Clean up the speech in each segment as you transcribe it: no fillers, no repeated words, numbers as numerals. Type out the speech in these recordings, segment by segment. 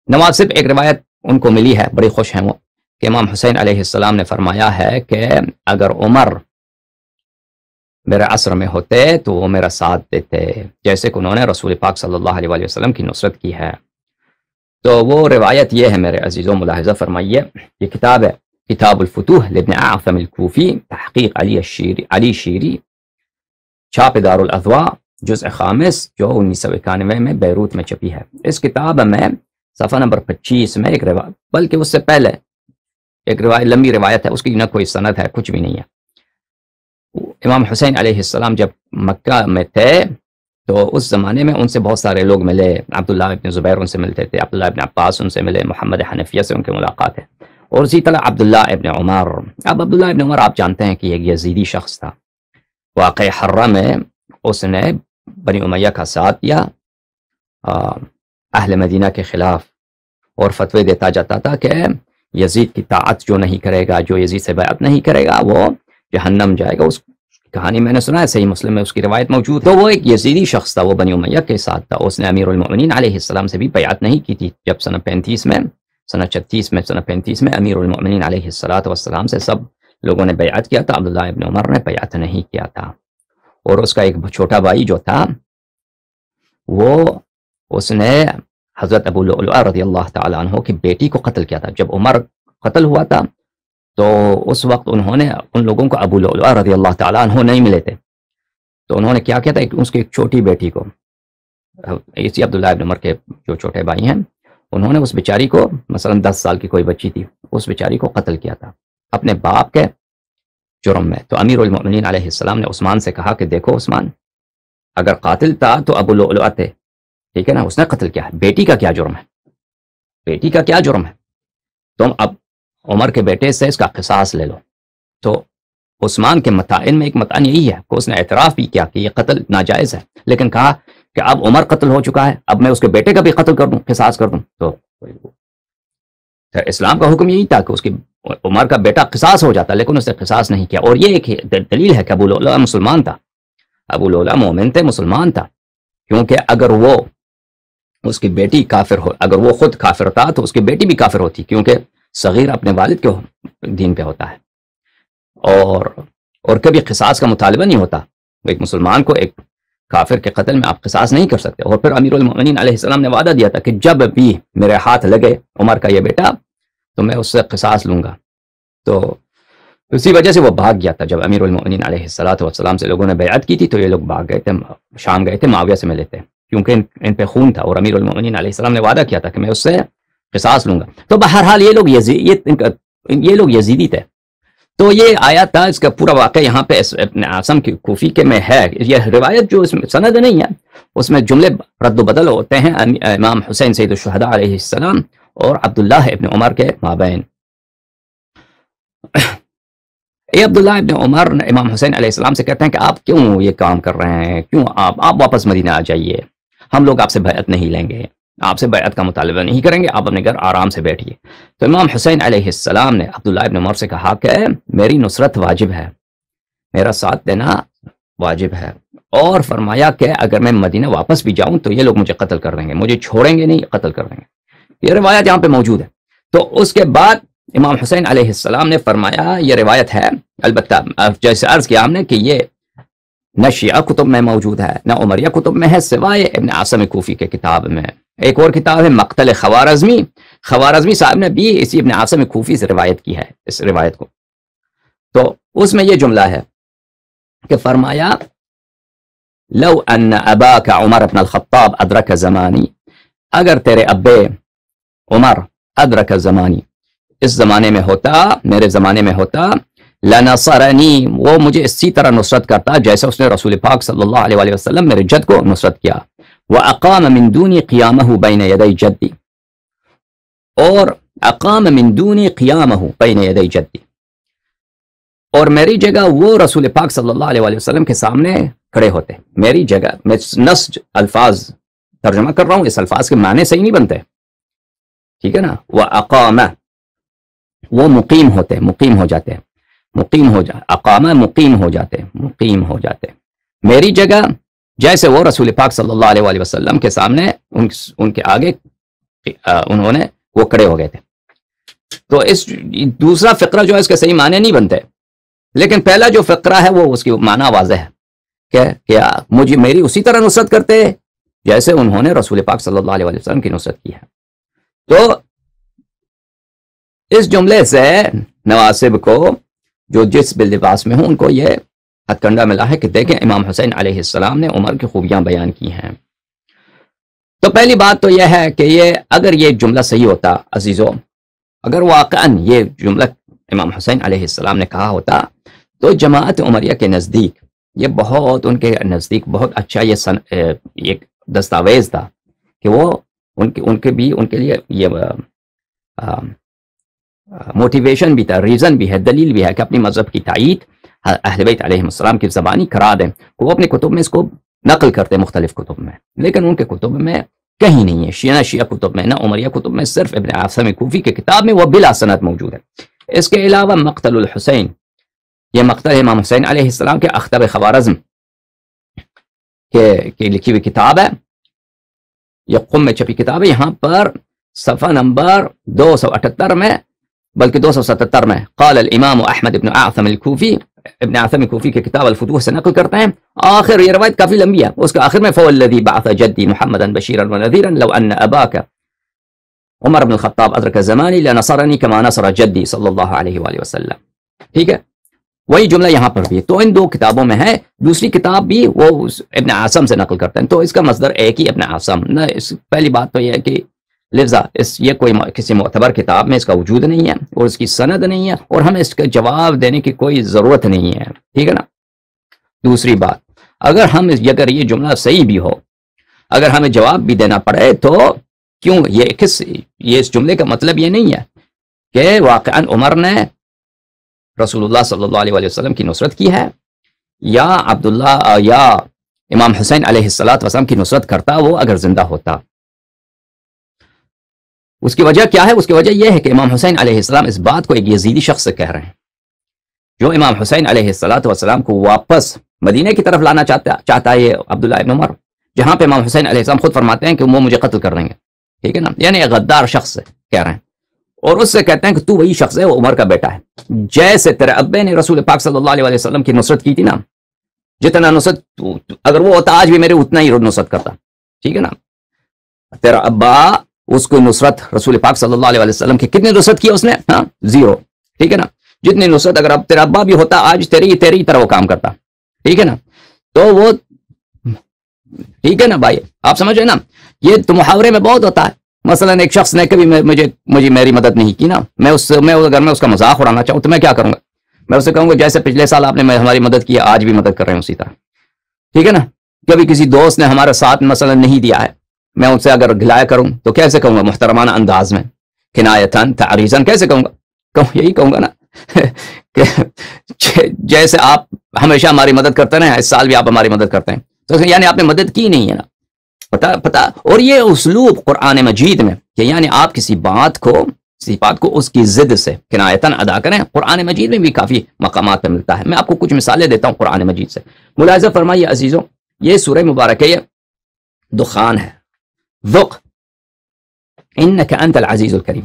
نواسب ایک روایت ان کو ملی ہے، بڑی خوش ہیں وہ، کہ امام حسین علیہ السلام نے فرمایا ہے کہ اگر عمر میرے عصر میں ہوتے تو وہ میرا ساتھ دیتے، جیسے کہ انہوں نے رسول پاک صلی اللہ علیہ وآلہ وسلم کی نصرت کی ہے۔ تو وہ روایت یہ ہے میرے عزیزوں، ملاحظہ فرمائیے، یہ کتاب ہے کتاب الفتوح لابن اعظم الکوفی، تحقیق علی شیری، چھاپ دار الاضواء، جزء خامس، جو 1991 میں بیروت میں چھپی ہے۔ اس کتاب میں صفحہ نمبر 25 میں ایک روایت، بلکہ اس سے پہلے ایک روایت، لمبی روایت ہے، اس کی نہ کوئی سند ہے، کچھ بھی نہیں ہے۔ امام حسین علیہ السلام جب مکہ میں تھے تو اس زمانے میں ان سے بہت سارے لوگ ملے، عبداللہ ابن زبیر ان سے ملتے تھے، عبداللہ ابن عباس ان سے ملے، محمد حنفیہ سے ان کی ملاقات ہے، اور اسی طرح عبداللہ ابن عمر۔ اب عبداللہ ابن عمر آپ جانتے ہیں کہ ایک یزیدی شخص تھا، واقع حرہ میں اس نے بنی امیہ کا ساتھ دیا اہل مدینہ کے خلاف، اور فتوے دیتا جاتا تھا کہ یزید کی طاعت جو نہیں کرے گا، جو یزید سے بیعت نہیں کرے گا، وہ جہنم جائے گا۔ اس کہانی میں نے سنا ہے، صحیح مسلم میں اس کی روایت موجود ہے۔ تو وہ ایک یزیدی شخص تھا، وہ بنی امیہ کے ساتھ تھا، اس نے امیر المؤمنین علیہ السلام سے بھی بیعت نہیں کی تھی۔ جب سنہ 35 میں، سنہ 35 میں امیر المؤمنین علیہ السلام سے سب لوگوں نے بیعت کیا تھا، عبداللہ ابن عمر نے بیعت نہیں کیا تھا، اور اس کا ایک چھوٹا بھائی جو تھا وہ اس نے حضرت ابو لؤلؤہ رضی اللہ تعالیٰ عنہ کی بیٹی کو قتل کیا تھا۔ جب عمر قتل ہوا تھا تو اس وقت انہوں نے ان لوگوں کو ابو لؤلؤہ رضی اللہ تعالیٰ عنہ نہیں ملے تھے، تو انہوں نے کیا کیا تھا، اس کی ایک چھوٹی بیٹی کو، اسی عبداللہ ابن عمر کے جو چھوٹے بھائی ہیں، انہوں نے اس بیچاری کو، مثلا 10 سال کی کوئی بچی تھی، اس بیچاری کو قتل کیا تھا اپنے باپ کے جرم میں۔ تو امیر المؤمنین علیہ السلام نے عثمان سے کہا کہ دیکھو عثمان، اگر قاتل تھا تو ابو لؤلؤہ تھے، ٹھیک ہے نا، اس نے قتل کیا ہے، بیٹی کا کیا جرم ہے، بیٹی کا کیا جرم ہے، تم اب عمر کے بیٹے سے اس کا قصاص لے لو۔ تو عثمان کے متائن میں ایک متعن یہی ہے کہ اس نے اعتراف بھی کیا کہ یہ قتل ناجائز ہے، لیکن کہا کہ اب عمر قتل ہو چکا ہے، اب میں اس کے بیٹے کا بھی قتل کر دوں، قصاص کر دوں۔ تو اسلام کا حکم یہی تھا کہ اس کی عمر کا بیٹا قصاص ہو جاتا، لیکن اس نے قصاص نہیں کیا، اور یہ ایک دلیل ہے کہ ابو لؤلؤہ مسلمان تھا، ابو لؤلؤہ مومن تھے، مسلمان تھا، کیونکہ اگر وہ اس کی بیٹی کافر ہو، اگر وہ خود کافر تھا تو اس کی بیٹی بھی کافر ہوتی، کیونکہ صغیر اپنے والد کے دین پہ ہوتا ہے، اور کبھی قصاص کا مطالبہ نہیں ہوتا، ایک مسلمان کو ایک کافر کے قتل میں آپ قصاص نہیں کر سکتے۔ اور پھر امیر المؤمنین علیہ السلام نے وعدہ دیا تھا کہ جب بھی میرے ہاتھ لگے عمر کا یہ بیٹا تو میں اس سے قصاص لوں گا، تو اسی وجہ سے وہ بھاگ گیا تھا۔ جب امیر المؤمنین علیہ السلام سے لوگوں نے بیعت کی تھی تو یہ لوگ بھاگ گئے تھے، شام گئے تھے، معاویہ سے ملے تھے، کیونکہ ان پہ خون تھا، اور امیر المؤمنین علیہ السلام نے وعدہ کیا تھا کہ میں اس سے قصاص لوں گا۔ تو بہرحال یہ لوگ یزیدی تھے۔ تو یہ آیا تھا، اس کا پورا واقعہ یہاں پہ ابن عاصم کی کوفی کے میں ہے۔ یہ روایت جو اس میں سند نہیں ہے، اس میں جملے رد و بدل ہوتے ہیں امام حسین سید الشہداء علیہ السلام اور عبداللہ ابن عمر کے مابین۔ عبداللہ ابن عمر امام حسین علیہ السلام سے کہتے ہیں کہ آپ کیوں یہ کام کر رہے ہیں، کیوں آپ واپس مدینہ آ جائیے، ہم لوگ آپ سے بیعت نہیں لیں گے، آپ سے بیعت کا مطالبہ نہیں کریں گے، آپ اپنے گھر آرام سے بیٹھیے۔ تو امام حسین علیہ السلام نے عبداللہ ابن عمر سے کہا کہ میری نصرت واجب ہے، میرا ساتھ دینا واجب ہے، اور فرمایا کہ اگر میں مدینہ واپس بھی جاؤں تو یہ لوگ مجھے قتل کر دیں گے، مجھے چھوڑیں گے نہیں، قتل کر دیں گے۔ یہ روایت یہاں پہ موجود ہے۔ تو اس کے بعد امام حسین علیہ السلام نے فرمایا، یہ روایت ہے، البتہ جیسے عرض کیا ہم نے کہ یہ نہ شیعہ کتب میں موجود ہے نہ عمریہ کتب میں ہے، سوائے ابن عاصم کوفی کے کتاب میں۔ ایک اور کتاب ہے مقتل خوارزمی، خوارزمی صاحب نے بھی اسی ابن عاصم کوفی سے روایت کی ہے اس روایت کو۔ تو اس میں یہ جملہ ہے کہ فرمایا لو ان اباک عمر بن الخطاب ادرک زمانی، اگر تیرے ابے عمر ادرک زمانی اس زمانے میں ہوتا، میرے زمانے میں ہوتا، لنصرنی، وہ مجھے اسی طرح نصرت کرتا جیسے اس نے رسول پاک صلی اللہ علیہ وآلہ وسلم میرے جد کو نصرت کیا۔ وَأَقَامَ مِن دُونِ قِيَامَهُ بَيْنَ يَدَيْ جَدِّ، اور اقام من دونی قیامہ بین یدی جدی، اور میری جگہ وہ رسول پاک صلی اللہ علیہ وآلہ وسلم کے سامنے کھڑے ہوتے، میری جگہ۔ میں نسج الفاظ ترجمہ کر رہا ہوں، اس الفاظ کے معنی صحیح نہیں بنتے، ٹھیک ہے نا۔ وَأَقَامَ، وہ مقیم ہوتے، مقیم ہو جاتے، مقیم ہو جا، اقامہ مقیم ہو جاتے، مقیم ہو جاتے میری جگہ، جیسے وہ رسول پاک صلی اللہ علیہ وآلہ وسلم کے سامنے ان کے آگے انہوں نے وہ کڑے ہو گئے تھے. تو اس دوسرا فقرہ جو ہے اس کے صحیح معنی نہیں بنتے, لیکن پہلا جو فقرہ ہے وہ اس کی معنی واضح ہے کہ کیا مجھے میری اسی طرح نصرت کرتے جیسے انہوں نے رسول پاک صلی اللہ علیہ وسلم کی نصرت کی ہے. تو اس جملے سے نواسب کو جو جس باللباس میں ہوں ان کو یہ ہتھ کنڈا ملا ہے کہ دیکھیں امام حسین علیہ السلام نے عمر کی خوبیاں بیان کی ہیں. تو پہلی بات تو یہ ہے کہ اگر یہ جملہ صحیح ہوتا عزیزو, اگر واقعاً یہ جملہ امام حسین علیہ السلام نے کہا ہوتا تو جماعت عمریہ کے نزدیک یہ بہت ان کے نزدیک بہت اچھا یہ دستاویز تھا کہ وہ ان کے لیے یہ موٹیویشن بھی تھا, ریزن بھی ہے, دلیل بھی ہے کہ اپنی مذہب کی تائید اہل بیت علیہ السلام کی زبانی کرا دیں. وہ اپنے کتب میں اس کو نقل کرتے مختلف کتب میں, لیکن ان کے کتب میں کہیں نہیں ہے, نہ شیعہ کتب میں نہ عمریہ کتب میں, صرف ابن عاصم کوفی کے کتاب میں وہ بلا سند موجود ہے. اس کے علاوہ مقتل الحسین, یہ مقتل امام حسین علیہ السلام کے اختب خوارزم کے لکھی ہوئی کتاب ہے, یہ قم میں چھپی کتاب ہے. یہاں پر صفحہ نمبر 278 میں بلکہ 277 میں قال الامام احمد ابن اعثم الکوفی, ابن اعثم کوفی کے کتاب الفتوح سے نقل کرتے ہیں. آخر یہ روایت کافی لمبی ہے, اس کے آخر میں فوالذی بعث جدی محمدا بشیرا ونذیرا لو ان اباک عمر بن الخطاب ادرک زمانی لنصرنی کما نصر جدی صلی اللہ علیہ وآلہ وسلم. ٹھیک ہے, وہی جملہ یہاں پر بھی. تو ان دو کتابوں میں ہے, دوسری کتاب بھی وہ ابن عاصم سے نقل کرتے ہیں. تو اس کا مصدر ایک ہی ابن عاصم نہ. پہلی بات تو یہ ہے کہ لفظہ یہ کوئی کسی معتبر کتاب میں اس کا وجود نہیں ہے اور اس کی سند نہیں ہے, اور ہمیں اس کا جواب دینے کی کوئی ضرورت نہیں ہے. ٹھیک ہے نا. دوسری بات, اگر یہ جملہ صحیح بھی ہو, اگر ہمیں جواب بھی دینا پڑے تو کیوں یہ اس جملے کا مطلب یہ نہیں ہے کہ واقعاً عمر نے رسول اللہ صلی اللہ علیہ وسلم کی نصرت کی ہے, یا عبداللہ یا امام حسین علیہ السلام کی نصرت کرتا وہ اگر زندہ ہوتا. اس کی وجہ کیا ہے؟ اس کی وجہ یہ ہے کہ امام حسین علیہ السلام اس بات کو ایک یزیدی شخص سے کہہ رہے ہیں, جو امام حسین علیہ السلام کو واپس مدینہ کی طرف لانا چاہتا ہے یہ عبداللہ ابن عمر, جہاں پہ امام حسین علیہ السلام خود فرماتے ہیں کہ وہ مجھے قتل کر دیں گے. ٹھیک ہے نا, یعنی ایک غدار شخص سے کہہ رہے ہیں, اور اس سے کہتے ہیں کہ تو وہی شخص ہے, وہ عمر کا بیٹا ہے. جیسے تیرے ابے نے رسول پاک صلی اللہ علیہ وسلم کی نصرت کی تھی نا, جتنا نصرت اگر وہ ہوتا آج بھی میرے اتنا ہی نصرت کرتا. ٹھیک ہے نا. تیرا ابا اس کو نصرت رسول پاک صلی اللہ علیہ وسلم کی کتنی نصرت کی اس نے؟ ہاں, 0. ٹھیک ہے نا. جتنی نصرت اگر اب تیرا ابا بھی ہوتا آج تیری طرح وہ کام کرتا. ٹھیک ہے نا. تو وہ ٹھیک ہے نا بھائی, آپ سمجھ رہے نا. یہ تو محاورے میں بہت ہوتا ہے. مثلا ایک شخص نے کبھی مجھے میری مدد نہیں کی نا, میں اگر میں اس کا مذاق اڑانا چاہوں تو میں کیا کروں گا؟ میں اسے کہوں گا جیسے پچھلے سال آپ نے ہماری مدد کی, آج بھی مدد کر رہے ہیں اسی طرح. ٹھیک ہے نا. کبھی کسی دوست نے ہمارا ساتھ مثلا نہیں دیا ہے, میں ان سے اگر گلایا کروں تو کیسے کہوں گا؟ محترمانہ انداز میں, کنایتاً تعریضاً کیسے کہوں گا؟ یہی کہوں گا نا کہ جیسے آپ ہمیشہ ہماری مدد کرتے ہیں, اس سال بھی آپ ہماری مدد کرتے ہیں, تو یعنی آپ نے مدد کی نہیں ہے نا. پتا. اور یہ اسلوب قرآن مجید میں کہ یعنی آپ کسی بات کو اس کی ضد سے کنایتاً ادا کریں, قرآن مجید میں بھی کافی مقامات پہ ملتا ہے. میں آپ کو کچھ مثالیں دیتا ہوں قرآن مجید سے. ملاحظہ فرمائیے عزیزوں, یہ سورہ مبارک ہے, یہ دخان ہے. ذق انک انت العزیز الکریم.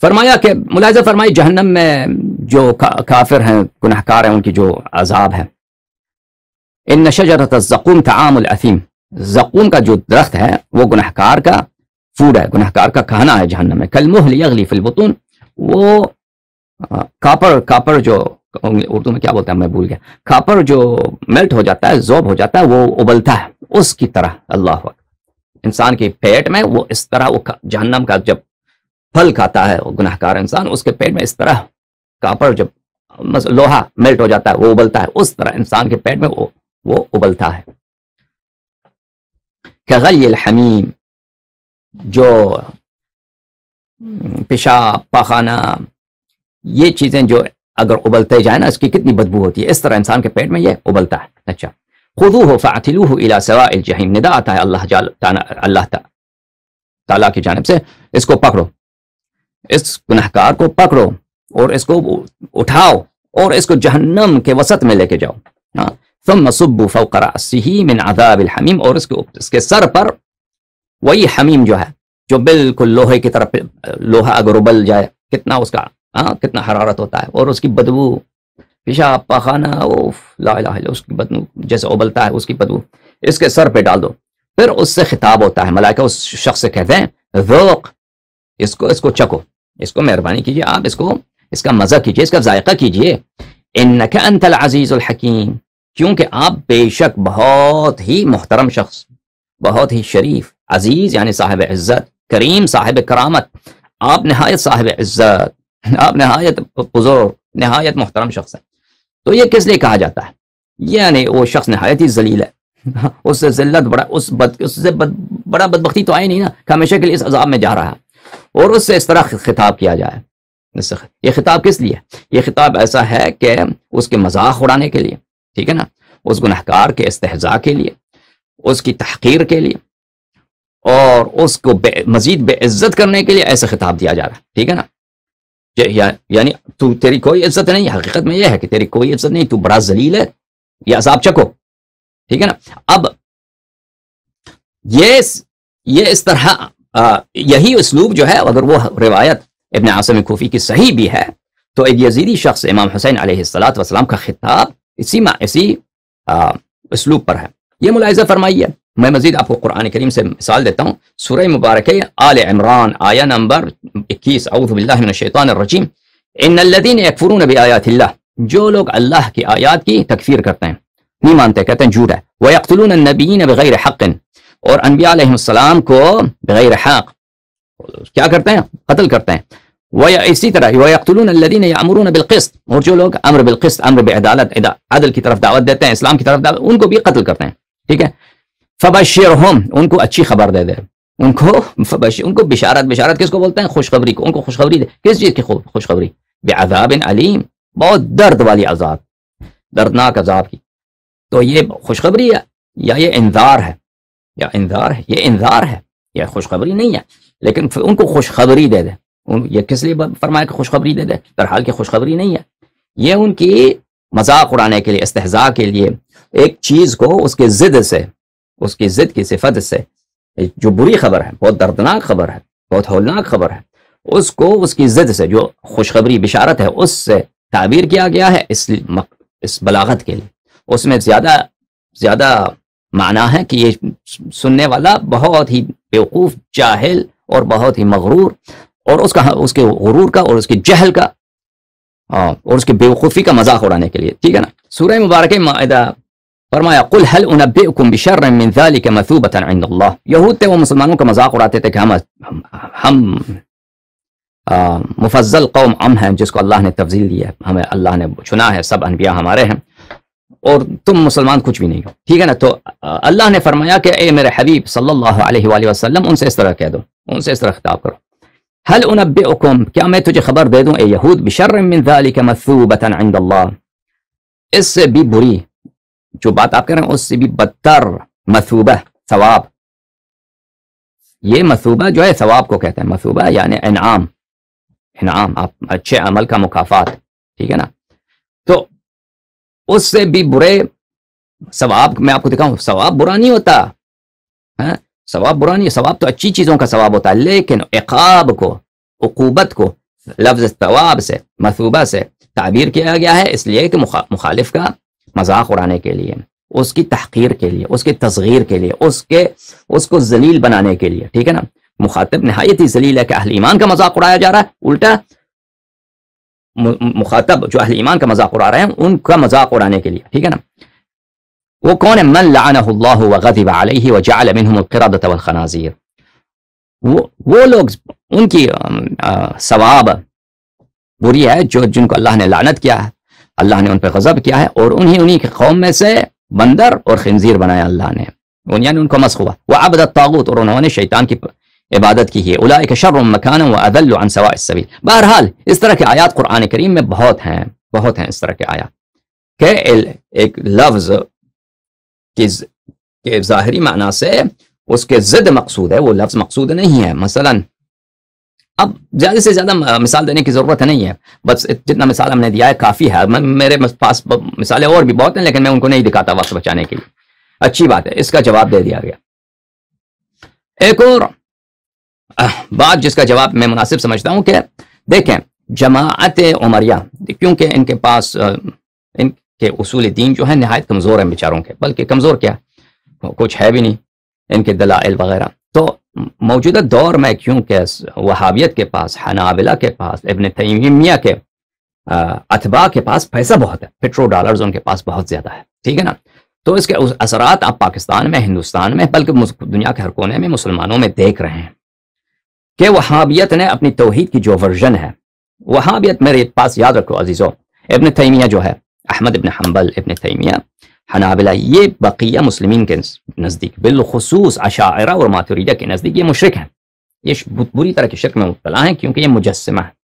فرمایا کہ ملاحظہ فرمائیے جہنم میں جو کافر ہیں, گناہگار ہیں, ان کی جو عذاب ہے. ان شجرۃ الزقوم طعام الاثیم. زقوم کا جو درخت ہے وہ گناہگار کا فوڈ ہے, گناہگار کا کھانا ہے جہنم میں. کالمہل یغلی فی البطون. وہ کاپر جو اردو میں کیا بولتا ہے میں بھول گیا, کاپر جو میلٹ ہو جاتا ہے, ذوب ہو جاتا ہے, وہ ابلتا ہے, اس کی طرح. اللہ اکبر. انسان کے پیٹ میں وہ اس طرح, وہ جہنم کا جب پھل کھاتا ہے وہ گناہگار انسان, اس کے پیٹ میں اس طرح کاپر جب لوہا میلٹ ہو جاتا ہے وہ ابلتا ہے, اس طرح انسان کے پیٹ میں وہ ابلتا ہے. کغلی الحمیم. جو پیشاب, پاخانہ, یہ چیزیں جو اگر ابلتے جائیں نا, اس کی کتنی بدبو ہوتی ہے, اس طرح انسان کے پیٹ میں یہ ابلتا ہے. اچھا. خذوہ فاعتلوہ الی سواء الجحیم. ندا آتا ہے اللہ تعالیٰ کی جانب سے, اس کو پکڑو, اس گناہگار کو پکڑو اور اس کو اٹھاؤ اور اس کو جہنم کے وسط میں لے کے جاؤ. ثم صبوا فوق رأسہ من عذاب الحمیم. اور اس کے سر پر وہی حمیم جو ہے جو بالکل لوہے کی طرف، لوہا اگر ابل جائے کتنا اس کا کتنا حرارت ہوتا ہے، اور اس کی بدبو، پیشاب پاخانہ، لا الہ الا، اس کی بدبو جیسے ابلتا ہے اس کی بدبو اس کے سر پہ ڈال دو، پھر اس سے خطاب ہوتا ہے، ملائکہ اس شخص سے کہتے ہیں ذوق، اس کو چکو، اس کو مہربانی کیجیے، آپ اس کا مزہ کیجیے، اس کا ذائقہ کیجیے، انک انت العزیز الحکیم، کیونکہ آپ بے شک بہت ہی محترم شخص، بہت ہی شریف، عزیز یعنی صاحب عزت، کریم صاحب کرامت، آپ نہایت صاحب عزت، آپ نہایت بزرگ، نہایت محترم شخص ہے۔ تو یہ کس لیے کہا جاتا ہے؟ یعنی وہ شخص نہایت ہی ذلیل ہے، اس سے ذلت بڑا، اس سے بڑا بدبختی تو آئی نہیں نا کہ ہمیشہ کے لیے اس عذاب میں جا رہا ہے، اور اس سے اس طرح خطاب کیا جائے۔ یہ خطاب کس لیے؟ یہ خطاب ایسا ہے کہ اس کے مذاق اڑانے کے لیے، ٹھیک ہے نا، اس گنہگار کے استہزاء کے لیے، اس کی تحقیر کے لیے، اور اس کو مزید بے عزت کرنے کے لیے ایسا خطاب دیا جا رہا ہے، ٹھیک ہے نا۔ یعنی تیری کوئی عزت نہیں، حقیقت میں یہ ہے کہ تیری کوئی عزت نہیں، تو بڑا ذلیل ہے، یہ عذاب چکو، ٹھیک ہے نا۔ اب یہ اس طرح یہی اسلوب جو ہے، اگر وہ روایت ابن عاصم کوفی کی صحیح بھی ہے تو ایک یزیدی شخص امام حسین علیہ السلام کا خطاب اسی اسلوب پر ہے۔ یہ ملاحظہ فرمائیے، میں مزید آپ کو قرآن کریم سے مثال دیتا ہوں، سورہ مبارکہ آل عمران آیہ نمبر 21، اعوذ باللہ من الشیطان الرجیم، ان الذین یکفرون بآیات اللہ، جو لوگ اللہ کی آیات کی تکفیر کرتے ہیں، نہیں مانتے، کہتے ہیں جھوٹ ہے، ویقتلون النبیین بغیر حق، اور انبیاء علیہ السلام کو بغیر حق کیا کرتے ہیں؟ قتل کرتے ہیں، اسی طرح ویقتلون الذین یأمرون بالقسط، اور جو لوگ امر بالقسط، امر بعدالت، عدل کی طرف دعوت دیتے ہیں، اسلام کی طرف دعوت، ان کو بھی قتل کرتے ہیں، ٹھیک ہے۔ فبشرہم، ان کو اچھی خبر دے دے، ان کو بشارت کس کو بولتے ہیں؟ خوشخبری کو، ان کو خوشخبری دے، کس چیز کی خوشخبری؟ بعذاب علیم، بہت درد والی عذاب، دردناک عذاب کی۔ تو یہ خوشخبری ہے یا یہ انذار ہے؟ یا انذار ہے، یہ انذار ہے، یہ خوشخبری نہیں ہے، لیکن ان کو خوشخبری دے دے۔ یہ کس لیے فرمایا کہ خوشخبری دے دے؟ در حال کی خوشخبری نہیں ہے، یہ ان کی مذاق اڑانے کے لیے، استہزاء کے لیے، ایک چیز کو اس کے ضد سے، اس کی ضد کی صفت سے، جو بری خبر ہے، بہت دردناک خبر ہے، بہت ہولناک خبر ہے، اس کو اس کی ضد سے جو خوشخبری بشارت ہے اس سے تعبیر کیا گیا ہے اس بلاغت کے لیے۔ اس میں زیادہ معنی ہے کہ یہ سننے والا بہت ہی بیوقوف، جاہل اور بہت ہی مغرور، اور اس کے غرور کا اور اس کے جہل کا اور اس کی بیوقوفی کا مذاق اڑانے کے لیے، ٹھیک ہے نا۔ سورہ مبارکہ مائدہ فرمایا قل هل انبئکم بشر من ذلك مثوبۃ عند اللہ، یہود تھے، وہ مسلمانوں کا مذاق اڑاتے تھے کہ ہم مفضل قوم ہیں جس کو اللہ نے تفضیل دی ہے، ہمیں اللہ نے چنا ہے، سب انبیاء ہمارے ہیں، اور تم مسلمان کچھ بھی نہیں ہو، ٹھیک ہے نا۔ تو اللہ نے فرمایا کہ اے میرے حبیب صلی اللہ علیہ وآلہ وسلم، ان سے اس طرح کہہ دو، ان سے اس طرح خطاب کرو، هل انبئکم، کیا میں تجھے خبر دے دوں اے یہود، بشر من ذلك مثوبۃ عند اللہ، اس سے بھی بری، جو بات آپ کہہ رہے ہیں اس سے بھی بدتر، مثوبہ ثواب، یہ مثوبہ جو ہے ثواب کو کہتے ہیں، مثوبہ یعنی انعام، آپ اچھے عمل کا مکافات، ٹھیک ہے نا۔ تو اس سے بھی برے ثواب، میں آپ کو دکھاؤں، ثواب برا نہیں ہوتا، ثواب برا نہیں، ثواب تو اچھی چیزوں کا ثواب ہوتا ہے، لیکن عقاب کو، عقوبت کو لفظ ثواب سے، مثوبہ سے تعبیر کیا گیا ہے، اس لیے کہ مخالف کا مذاق اڑانے کے لیے، اس کی تحقیر کے لیے، اس کی تصغیر کے لیے، اس کو ذلیل بنانے کے لیے، ٹھیک ہے نا۔ مخاطب نہایت ہی ذلیل ہے کہ اہل ایمان کا مذاق اڑایا جا رہا ہے، الٹا مخاطب جو اہل ایمان کا مذاق اڑا رہے ہیں ان کا مذاق اڑانے کے لیے، ٹھیک ہے نا۔ وہ کون ہے؟ من لعنہ اللہ وغضب علیہ وجعل منہم القردۃ والخنازیر، وہ لوگ، ان کی ثواب بری ہے جن کو اللہ نے لعنت کیا ہے، اللہ نے ان پہ غضب کیا ہے، اور انہی کی قوم میں سے بندر اور خنزیر بنایا اللہ نے، یعنی ان کو مسخ ہوا، وعبد الطاغوت، اور انہوں نے شیطان کی عبادت کی ہے، اولئک شر مکانا واضل عن سواء السبیل۔ بہرحال اس طرح کے آیات قرآن کریم میں بہت ہیں اس طرح کے آیات کہ ایک لفظ کے ظاہری معنی سے اس کے ضد مقصود ہے، وہ لفظ مقصود نہیں ہے۔ مثلا اب زیادہ سے زیادہ مثال دینے کی ضرورت نہیں ہے، بس جتنا مثال ہم نے دیا ہے کافی ہے، میرے پاس مثالیں اور بھی بہت ہیں لیکن میں ان کو نہیں دکھاتا وقت بچانے کے لیے۔ اچھی بات ہے، اس کا جواب دے دیا گیا۔ ایک اور بات جس کا جواب میں مناسب سمجھتا ہوں کہ دیکھیں جماعت عمریہ، کیونکہ ان کے پاس ان کے اصول دین جو ہے نہایت کمزور ہیں بیچاروں کے، بلکہ کمزور کیا کچھ ہے بھی نہیں ان کے دلائل وغیرہ. تو موجودہ دور میں کیونکہ وہابیت کے پاس، حنابلہ کے پاس، ابن تیمیہ کے اتباع کے پاس پیسہ بہت ہے، پیٹرو ڈالرز ان کے پاس بہت زیادہ ہے، ٹھیک ہے نا. تو اس کے اثرات آپ پاکستان میں، ہندوستان میں، بلکہ دنیا کے ہر کونے میں مسلمانوں میں دیکھ رہے ہیں کہ وہابیت نے اپنی توحید کی جو ورژن ہے، وہابیت میرے پاس یاد رکھو عزیزو، ابن تیمیہ جو ہے، احمد ابن حنبل، ابن تیمیہ، حنابلہ، یہ بقیہ مسلمین کے نزدیک، بالخصوص اشاعرہ اور ماتریدیہ کے نزدیک یہ مشرک ہیں، یہ بری طرح کے شرک میں مبتلا ہیں، کیونکہ یہ مجسمہ ہے.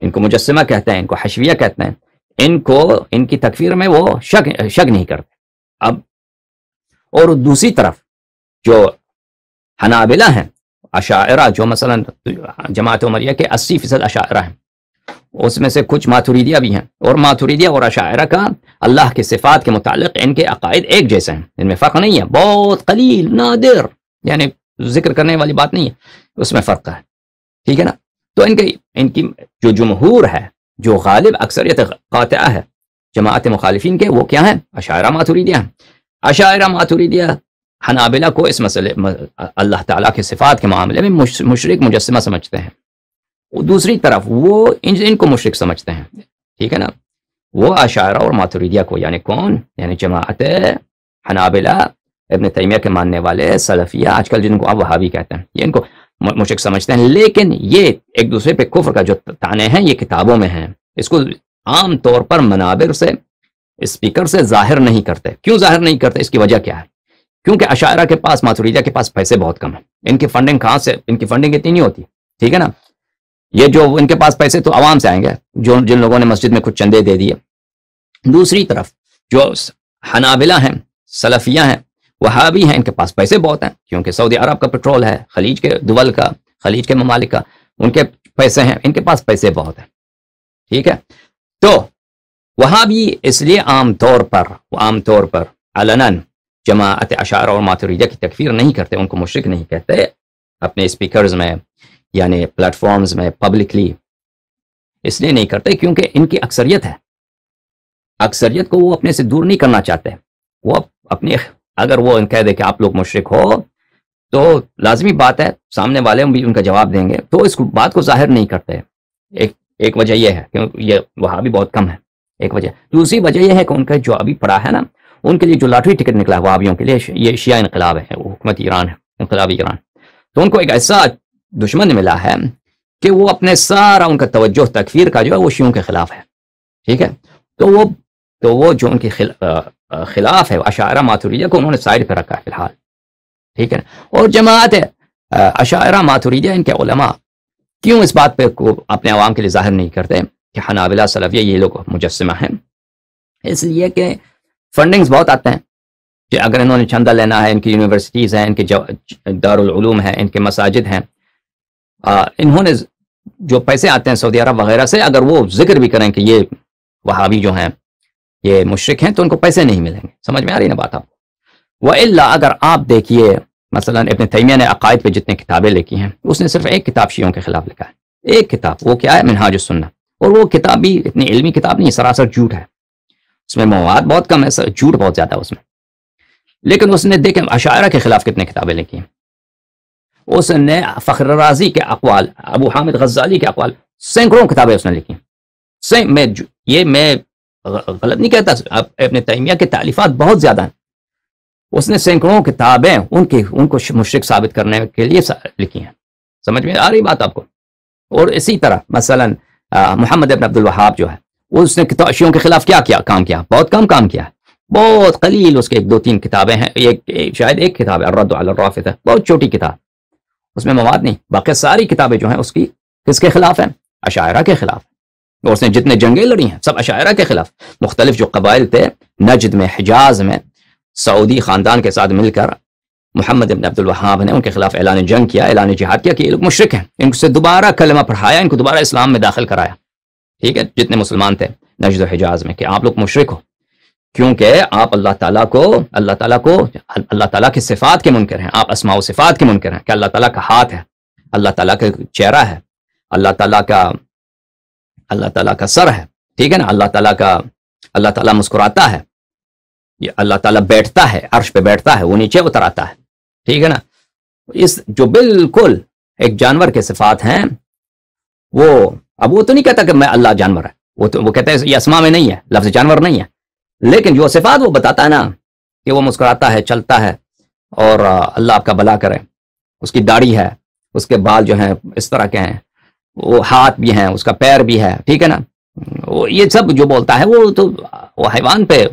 ان کو مجسمہ کہتے ہیں، ان کو حشویہ کہتے ہیں، ان کو ان کی تکفیر میں وہ شک نہیں کرتے. اب اور دوسری طرف جو حنابلہ ہیں، اشاعرہ، جو مثلا جماعت عمریہ کے 80% اشاعرہ ہیں، اس میں سے کچھ ماتریدیہ بھی ہیں، اور ماتریدیہ اور اشاعرہ کا اللہ کے صفات کے متعلق ان کے عقائد ایک جیسے ہیں، ان میں فرق نہیں ہے، بہت قلیل، نادر، یعنی ذکر کرنے والی بات نہیں ہے، اس میں فرق ہے، ٹھیک ہے نا. تو ان کی جو جمہور ہے، جو غالب اکثریت قاطعہ ہے جماعت مخالفین کے، وہ کیا ہیں؟ اشاعرہ ماتریدیہ ہیں. اشاعرہ ماتریدیہ حنابلہ کو اس مسئلے اللہ تعالیٰ کے صفات کے معاملے میں مشرک مجسمہ سمجھتے ہیں، دوسری طرف وہ ان کو مشرک سمجھتے ہیں، ٹھیک ہے نا. وہ اشاعرہ اور ماتریدیہ کو، یعنی کون؟ یعنی جماعت حنابلہ، ابن تیمیہ کے ماننے والے سلفیہ، آج کل جن کو آپ وہابی کہتے ہیں، یہ ان کو مشرک سمجھتے ہیں. لیکن یہ ایک دوسرے پہ کفر کا جو طعنے ہیں یہ کتابوں میں ہیں، اس کو عام طور پر منابر سے، اسپیکر سے ظاہر نہیں کرتے. کیوں ظاہر نہیں کرتے؟ اس کی وجہ کیا ہے؟ کیونکہ اشاعرہ کے پاس، ماتریدیہ کے پاس پیسے بہت کم ہیں، ان کی فنڈنگ کہاں سے؟ ان کی فنڈنگ اتنی نہیں ہوتی، ٹھیک ہے نا. یہ جو ان کے پاس پیسے تو عوام سے آئیں گے، جن لوگوں نے مسجد میں کچھ چندے دے دیے. دوسری طرف جو حنابلہ ہیں، سلفیہ ہیں، وہابی ہیں، ان کے پاس پیسے بہت ہیں، کیونکہ سعودی عرب کا پیٹرول ہے، خلیج کے دول کا، خلیج کے ممالک کا، ان کے پیسے ہیں، ان کے پاس پیسے بہت ہیں، ٹھیک ہے. تو وہابی اس لیے عام طور پر علناً جماعت اشاعرہ اور ماتریدیہ کی تکفیر نہیں کرتے، ان کو مشرک نہیں کہتے اپنے اسپیکرز میں، یعنی پلیٹ فارمز میں، پبلکلی. اس لیے نہیں کرتے کیونکہ ان کی اکثریت ہے، اکثریت کو وہ اپنے سے دور نہیں کرنا چاہتے. وہ اپنی، اگر وہ کہہ دے کہ آپ لوگ مشرک ہو، تو لازمی بات ہے سامنے والے بھی ان کا جواب دیں گے، تو اس بات کو ظاہر نہیں کرتے. ایک وجہ یہ ہے کہ یہ وہابی بہت کم ہے، ایک وجہ. دوسری وجہ یہ ہے کہ ان کا جو ابھی پڑا ہے نا، ان کے لیے جو لاٹری ٹکٹ نکلا ہے وہابیوں کے لیے، یہ شیعہ انقلاب ہے، وہ حکومت ایران ہے، انقلابی ایران. تو ان کو ایک ایسا دشمن ملا ہے کہ وہ اپنے سارا ان کا توجہ تکفیر کا جو ہے وہ شیعوں کے خلاف ہے، ٹھیک ہے. تو وہ جو ان کے خلاف ہے، اشاعرہ ماتریدیہ کو انہوں نے سائڈ پہ رکھا ہے فی الحال، ٹھیک ہے. اور جماعت اشاعرہ ماتریدیہ، ان کے علماء کیوں اس بات پہ اپنے عوام کے لیے ظاہر نہیں کرتے کہ حنابلہ، سلفیہ یہ لوگ مجسمہ ہیں؟ اس لیے کہ فنڈنگز بہت آتے ہیں، کہ اگر انہوں نے چندہ لینا ہے، ان کی یونیورسٹیز ہیں، ان کے دارالعلوم ہیں، ان کے مساجد ہیں، انہوں نے جو پیسے آتے ہیں سعودی عرب وغیرہ سے، اگر وہ ذکر بھی کریں کہ یہ وہابی جو ہیں یہ مشرک ہیں، تو ان کو پیسے نہیں ملیں گے. سمجھ میں آ رہی نا بات آپ کو؟ وَإِلَّا اگر آپ دیکھیے مثلا ابن تیمیہ نے عقائد پہ جتنے کتابیں لکھی ہیں، اس نے صرف ایک کتاب شیعوں کے خلاف لکھا ہے، ایک کتاب. وہ کیا ہے؟ منہاج السنہ. اور وہ کتاب بھی اتنی علمی کتاب نہیں، سراسر جھوٹ ہے، اس میں مواد بہت کم ہے، جھوٹ بہت زیادہ ہے اس میں. لیکن اس نے دیکھیں اشاعرہ کے خلاف کتنے کتابیں لکھی ہیں. اس نے فخر رازی کے اقوال، ابو حامد غزالی کے اقوال، سینکڑوں کتابیں اس نے لکھی. میں غلط نہیں کہتا، ابن تیمیہ کے تالیفات بہت زیادہ ہیں. اس نے سینکڑوں کتابیں ان کو مشرک ثابت کرنے کے لیے لکھی ہیں. سمجھ میں آ رہی بات آپ کو؟ اور اسی طرح مثلا محمد ابن عبد الوہاب جو ہے، اس نے شیعوں کے خلاف کیا کام کیا؟ بہت کم کام کیا، بہت قلیل. اس کے 1-2-3 کتابیں ہیں، شاید ایک کتاب ہے الرد علی الرافضہ، بہت چھوٹی کتاب، اس میں مواد نہیں. باقی ساری کتابیں جو ہیں اس کی کس کے خلاف ہیں؟ اشاعرہ کے خلاف. اور اس نے جتنے جنگیں لڑی ہیں سب اشاعرہ کے خلاف. مختلف جو قبائل تھے نجد میں، حجاز میں، سعودی خاندان کے ساتھ مل کر محمد ابن عبد الوہاب نے ان کے خلاف اعلان جنگ کیا، اعلان جہاد کیا کہ یہ لوگ مشرک ہیں. ان سے دوبارہ کلمہ پڑھایا، ان کو دوبارہ اسلام میں داخل کرایا، ٹھیک ہے، جتنے مسلمان تھے نجد و حجاز میں، کہ آپ لوگ مشرک ہو. کیونکہ آپ اللہ تعالیٰ کے صفات کے منکر ہیں، آپ اسماء و صفات کے منکر ہیں کہ اللہ تعالیٰ کا ہاتھ ہے، اللہ تعالیٰ کا چہرہ ہے، اللہ تعالیٰ کا سر ہے، ٹھیک ہے نا، اللہ تعالیٰ مسکراتا ہے، یہ اللہ تعالیٰ بیٹھتا ہے، عرش پہ بیٹھتا ہے، وہ نیچے اتر آتا ہے، ٹھیک ہے نا. اس جو بالکل ایک جانور کے صفات ہیں، اب وہ تو نہیں کہتا کہ میں اللہ جانور ہے، وہ کہتا ہے یہ اسماء میں نہیں ہے، لفظ جانور نہیں ہے، لیکن جو صفات وہ بتاتا ہے نا کہ وہ مسکراتا ہے، چلتا ہے، اور اللہ آپ کا بھلا کرے، اس کی داڑھی ہے، اس کے بال جو ہیں اس طرح کے ہیں، وہ ہاتھ بھی ہیں، اس کا پیر بھی ہے، ٹھیک ہے نا. وہ یہ سب جو بولتا ہے وہ حیوان پہ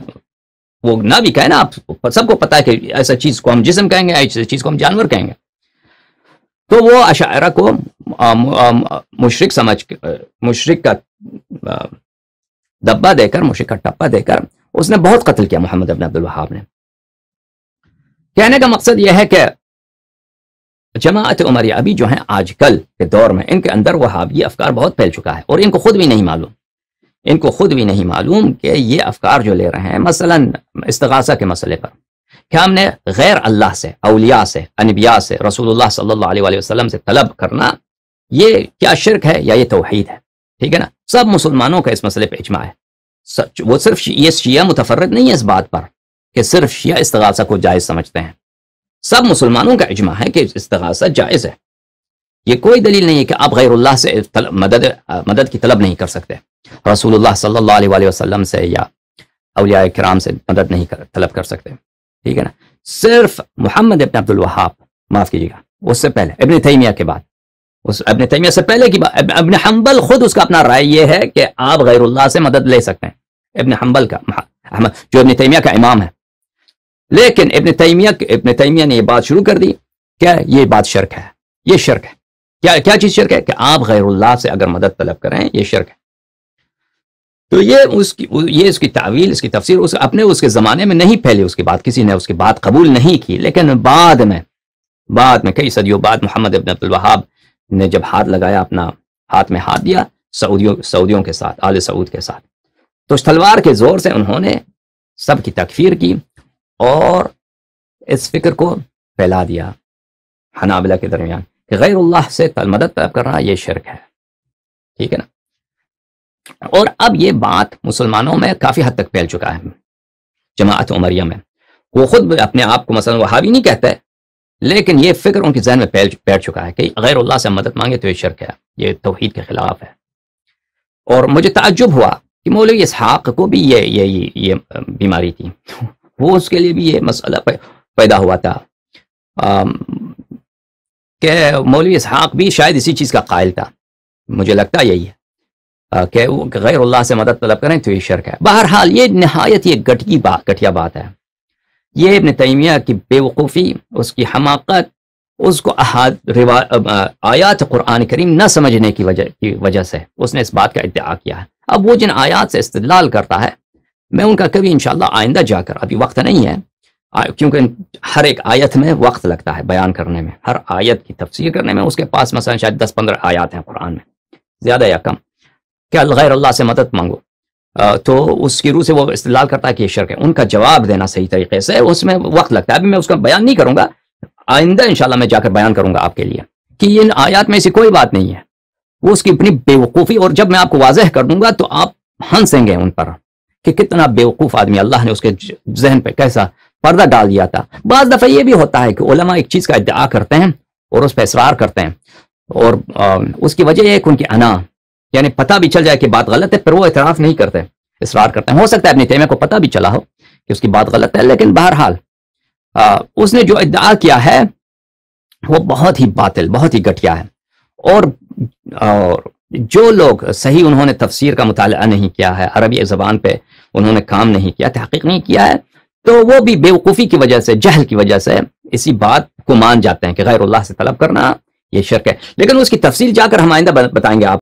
وہ نہ بھی کہے نا، آپ سب کو پتا ہے کہ ایسا چیز کو ہم جسم کہیں گے، ایسی چیز کو ہم جانور کہیں گے. تو وہ اشاعرہ کو مشرک کا دبا دے کر، مشرک کا ٹپا دے کر اس نے بہت قتل کیا محمد ابن عبد الوہاب نے. کہنے کا مقصد یہ ہے کہ جماعت عمریہ ابھی جو ہیں آج کل کے دور میں، ان کے اندر وہابی افکار بہت پھیل چکا ہے، اور ان کو خود بھی نہیں معلوم کہ یہ افکار جو لے رہے ہیں، مثلا استغاثہ کے مسئلے پر کہ ہم نے غیر اللہ سے، اولیاء سے، انبیاء سے، رسول اللہ صلی اللہ علیہ وآلہ وسلم سے طلب کرنا، یہ کیا شرک ہے یا یہ توحید ہے؟ ٹھیک ہے نا. سب مسلمانوں کا اس مسئلے پہ اجماع ہے. وہ صرف یہ شیعہ متفرد نہیں ہے اس بات پر کہ صرف شیعہ استغاثہ کو جائز سمجھتے ہیں، سب مسلمانوں کا اجماع ہے کہ استغاثہ جائز ہے. یہ کوئی دلیل نہیں ہے کہ آپ غیر اللہ سے مدد کی طلب نہیں کر سکتے، رسول اللہ صلی اللہ علیہ وآلہ وسلم سے یا اولیاء کرام سے مدد نہیں طلب کر سکتے، ٹھیک ہے نا. صرف محمد ابن عبد الوہاب، معاف کیجیے گا، اس سے پہلے ابن تیمیہ کے بعد، ابن تیمیہ سے پہلے کی بات، ابن حنبل خود اس کا اپنا رائے یہ ہے کہ آپ غیر اللہ سے مدد لے سکتے ہیں، ابن حنبل کا، جو ابن تیمیہ کا امام ہے. لیکن ابن تیمیہ نے یہ بات شروع کر دی کہ یہ بات شرک ہے، یہ شرک ہے. کیا چیز شرک ہے؟ کہ آپ غیر اللہ سے اگر مدد طلب کریں، یہ شرک ہے. تو یہ اس کی تعویل، اس کی تفسیر اس کے زمانے میں نہیں پھیلی، اس کی بات کسی نے اس کی بات قبول نہیں کی. لیکن بعد میں کئی صدیوں بعد محمد ابن عبد الوہاب نے جب ہاتھ لگایا، اپنا ہاتھ میں ہاتھ دیا سعودیوں کے ساتھ، آل سعود کے ساتھ، تو اس تلوار کے زور سے انہوں نے سب کی تکفیر کی اور اس فکر کو پھیلا دیا حنابلہ کے درمیان کہ غیر اللہ سے مدد طلب کرنا یہ شرک ہے، ٹھیک ہے نا. اور اب یہ بات مسلمانوں میں کافی حد تک پھیل چکا ہے. جماعت عمریہ میں وہ خود اپنے آپ کو مثلا وہابی نہیں کہتے، لیکن یہ فکر ان کے ذہن میں بیٹھ چکا ہے کہ غیر اللہ سے مدد مانگے تو یہ شرک ہے، یہ توحید کے خلاف ہے. اور مجھے تعجب ہوا کہ مولوی اسحاق کو بھی یہ بیماری تھی، وہ اس کے لیے بھی یہ مسئلہ پیدا ہوا تھا کہ مولوی اسحاق بھی شاید اسی چیز کا قائل تھا. مجھے لگتا یہی ہے کہ وہ غیر اللہ سے مدد طلب کریں تو یہ شرک ہے. بہرحال یہ نہایت یہ گھٹیا بات ہے. یہ ابن تیمیہ کی بے وقوفی، اس کی حماقت، اس کو آیات قرآن کریم نہ سمجھنے کی وجہ سے اس نے اس بات کا ادعا کیا ہے. اب وہ جن آیات سے استدلال کرتا ہے، میں ان کا کبھی انشاءاللہ آئندہ جا کر، ابھی وقت نہیں ہے کیونکہ ہر ایک آیت میں وقت لگتا ہے بیان کرنے میں، ہر آیت کی تفسیر کرنے میں. اس کے پاس مثلا شاید 10-15 آیات ہیں قرآن میں، زیادہ یا کم، کہ غیر اللہ سے مدد مانگو، تو اس کی روح سے وہ استدلال کرتا ہے کہ یہ شرک ہے. ان کا جواب دینا صحیح طریقے سے اس میں وقت لگتا ہے. ابھی میں اس کا بیان نہیں کروں گا، آئندہ انشاءاللہ میں جا کر بیان کروں گا آپ کے لیے کہ ان آیات میں ایسی کوئی بات نہیں ہے. وہ اس کی اپنی بے وقوفی، اور جب میں آپ کو واضح کر دوں گا تو آپ ہنسیں گے ان پر کہ کتنا بے وقوف آدمی، اللہ نے اس کے ذہن پہ کیسا پردہ ڈال دیا تھا. بعض دفعہ یہ بھی ہوتا ہے کہ علماء ایک چیز کا ادعا کرتے ہیں اور اس پہ اصرار کرتے ہیں، اور اس کی وجہ یہ ہے کہ ان کی انا، یعنی پتہ بھی چل جائے کہ بات غلط ہے، پھر وہ اعتراف نہیں کرتے، اصرار کرتے ہیں. ہو سکتا ہے ابن تیمیہ کو پتہ بھی چلا ہو کہ اس کی بات غلط ہے، لیکن بہرحال اس نے جو ادعا کیا ہے وہ بہت ہی باطل، بہت ہی گھٹیا ہے. اور جو لوگ صحیح انہوں نے تفسیر کا مطالعہ نہیں کیا ہے، عربی زبان پہ انہوں نے کام نہیں کیا، تحقیق نہیں کیا ہے، تو وہ بھی بے وقوفی کی وجہ سے، جہل کی وجہ سے اسی بات کو مان جاتے ہیں کہ غیر اللہ سے طلب کرنا یہ شرک ہے. لیکن اس کی تفصیل جا کر ہم آئندہ بتائیں گے آپ